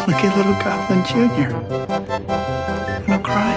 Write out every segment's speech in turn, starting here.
Look at little Goblin Jr. Gonna cry?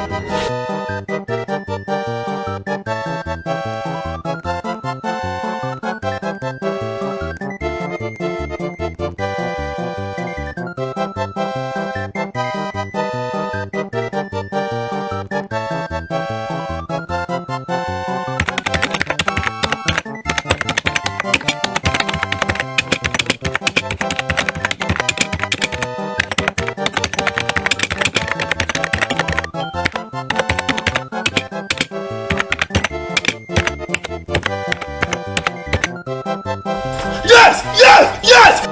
Yes! Yes! Yes!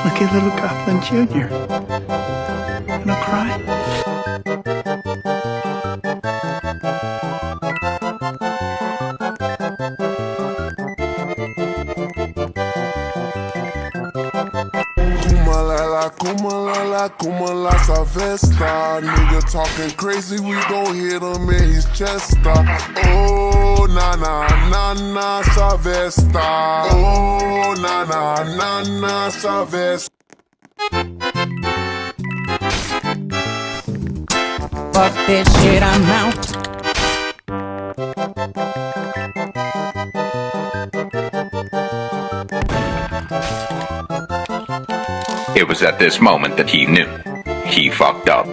Look at little Goblin Jr. Gonna cry? Kuma la savesta. Nigga talking crazy, we gon' hit him in his chest. Oh, na na na na savesta. Oh, na na na na savesta. Fuck this shit, I'm out. It was at this moment that he knew. He fucked up.